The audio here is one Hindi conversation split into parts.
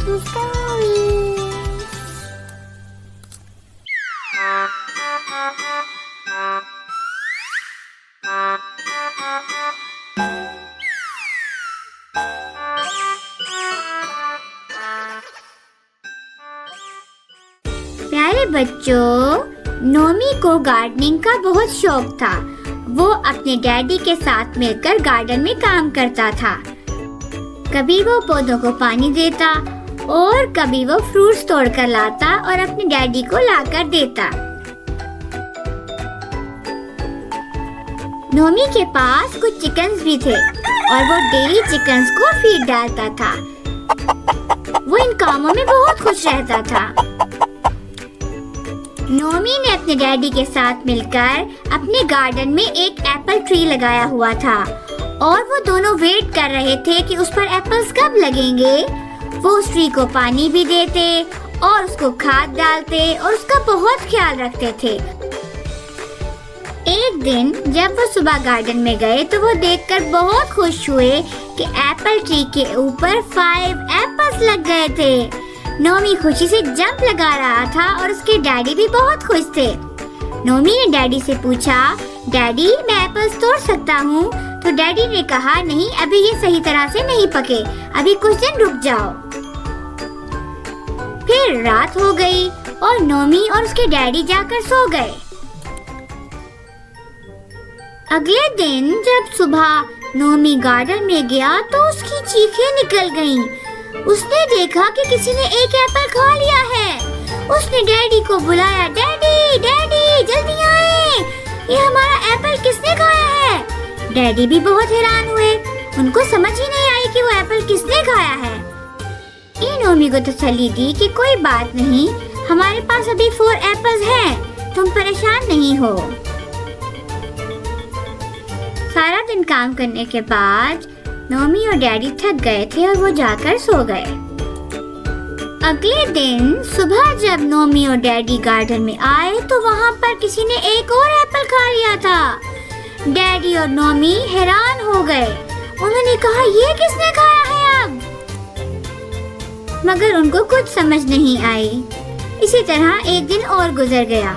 Spooky Stories. प्यारे बच्चों, नोमी को गार्डनिंग का बहुत शौक था। वो अपने डैडी के साथ मिलकर गार्डन में काम करता था। कभी वो पौधों को पानी देता और कभी वो फ्रूट्स तोड़कर लाता और अपने डैडी को लाकर देता। नोमी के पास कुछ चिकन्स भी थे और वो डेली चिकन्स को फीड डालता था। वो इन कामों में बहुत खुश रहता था। नोमी ने अपने डैडी के साथ मिलकर अपने गार्डन में एक एप्पल ट्री लगाया हुआ था और वो दोनों वेट कर रहे थे कि उस पर एप्पल्स कब लगेंगे। वो उस ट्री को पानी भी देते और उसको खाद डालते और उसका बहुत ख्याल रखते थे। एक दिन जब वो सुबह गार्डन में गए तो वो देखकर बहुत खुश हुए कि एप्पल ट्री के ऊपर 5 एप्पल्स लग गए थे। नोमी खुशी से जंप लगा रहा था और उसके डैडी भी बहुत खुश थे। नोमी ने डैडी से पूछा, डैडी मैं एप्पल्स तोड़ सकता हूँ? तो डैडी ने कहा, नहीं, अभी ये सही तरह से नहीं पके, अभी कुछ दिन रुक जाओ। फिर रात हो गई और नोमी और उसके डैडी जाकर सो गए। अगले दिन जब सुबह नोमी गार्डन में गया तो उसकी चीखें निकल गईं। उसने देखा कि किसी ने एक एप्पल खा लिया है। उसने डैडी को बुलाया, डैडी डैडी जल्दी आए, ये हमारा एप्पल किसने खाया है? डैडी भी बहुत हैरान हुए। उनको समझ ही नहीं आई कि वो एप्पल किसने खाया है। ये नोमी को तसल्ली दी कि कोई बात नहीं, हमारे पास अभी 4 एप्पल्स हैं, तुम परेशान नहीं हो। सारा दिन काम करने के बाद नोमी और डैडी थक गए थे और वो जाकर सो गए। अगले दिन सुबह जब नोमी और डैडी गार्डन में आए तो वहाँ पर किसी ने एक और एप्पल खा लिया था। डैडी और नोमी हैरान हो गए। उन्होंने कहा, ये किसने खाया है अब? मगर उनको कुछ समझ नहीं आई। इसी तरह एक दिन और गुजर गया।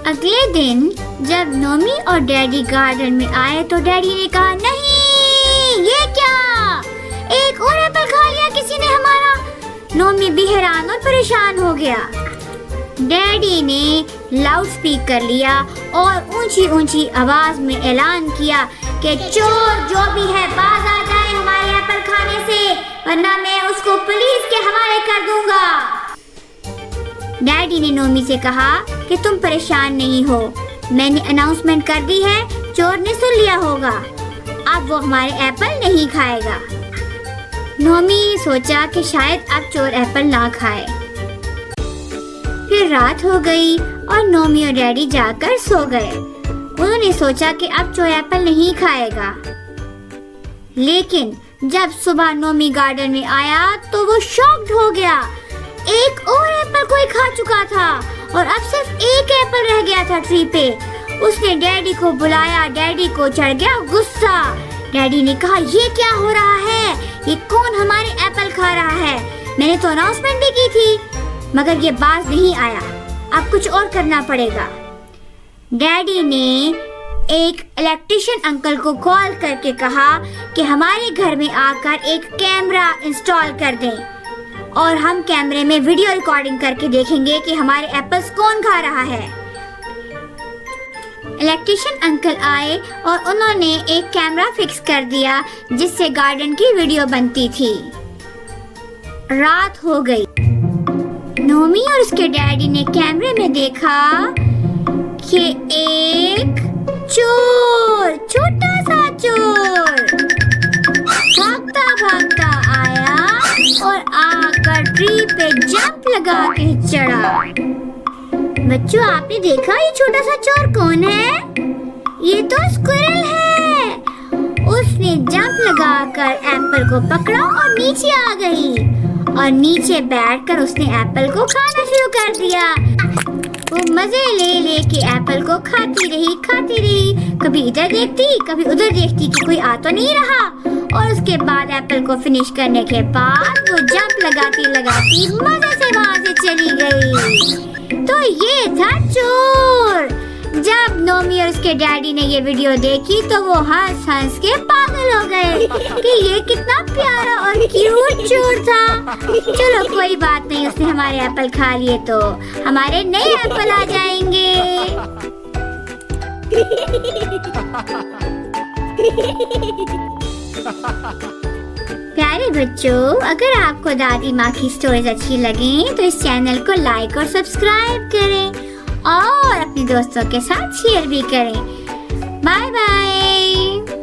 अगले दिन जब नोमी और डैडी गार्डन में आए तो डैडी ने कहा, नहीं, ये क्या? एक और एप्पल खा लिया किसी ने हमारा। नोमी भी हैरान और परेशान हो गया। डैडी ने लाउड स्पीकर लिया और ऊंची ऊंची आवाज में ऐलान किया कि चोर जो भी है बाज आ जाए हमारे एप्पल खाने से, वरना मैं उसको पुलिस के हवाले कर दूंगा। डैडी ने नोमी से कहा कि तुम परेशान नहीं हो, मैंने अनाउंसमेंट कर दी है, चोर ने सुन लिया होगा, अब वो हमारे एप्पल नहीं खाएगा। नोमी ने सोचा कि शायद अब चोर एप्पल ना खाए। फिर रात हो गई और नोमी और डैडी जाकर सो गए। उन्होंने सोचा कि अब चोर एप्पल नहीं खाएगा। लेकिन जब सुबह नोमी गार्डन में आया तो वो शॉक्ड हो गया। एक और एप्पल कोई खा चुका था और अब सिर्फ एक एप्पल रह गया था ट्री पे। उसने डैडी को बुलाया। डैडी को चढ़ गया गुस्सा। डैडी ने कहा, ये क्या हो रहा है? ये कौन हमारे एप्पल खा रहा है? मैंने तो अनाउंसमेंट भी की थी, मगर ये बाज नहीं आया। अब कुछ और करना पड़ेगा। डैडी ने एक इलेक्ट्रिशियन अंकल को कॉल करके कहा कि हमारे घर में आकर एक कैमरा इंस्टॉल कर दें और हम कैमरे में वीडियो रिकॉर्डिंग करके देखेंगे कि हमारे एप्पल्स कौन खा रहा है। इलेक्ट्रिशियन अंकल आए और उन्होंने एक कैमरा फिक्स कर दिया जिससे गार्डन की वीडियो बनती थी। रात हो गई। नोमी और उसके डैडी ने कैमरे में देखा कि एक चोर, छोटा सा चोर भागता भागता आया और आकर ट्री पे जंप लगा के चढ़ा। बच्चों, आपने देखा ये छोटा सा चोर कौन है? ये तो स्क्विरल है। उसने जंप लगाकर एप्पल को पकड़ा और नीचे आ गई और नीचे बैठकर उसने एप्पल को खाना शुरू कर दिया। वो मजे ले ले के एप्पल को खाती रही। कभी इधर देखती, कभी उधर देखती कि कोई आ तो नहीं रहा और उसके बाद एप्पल को फिनिश करने के बाद वो जंप लगाती लगाती मजे से वहां से चली गई। तो ये था चोर। जब नोमी और उसके डैडी ने ये वीडियो देखी तो वो हंस हंस के पागल हो गए कि ये कितना प्यारा और क्यूट चोर था। चलो कोई बात नहीं, उसने हमारे एप्पल खा लिए तो हमारे नए एप्पल आ जाएंगे। प्यारे बच्चों, अगर आपको दादी माँ की स्टोरीज अच्छी लगे तो इस चैनल को लाइक और सब्सक्राइब करें और अपने दोस्तों के साथ शेयर भी करें। Bye bye.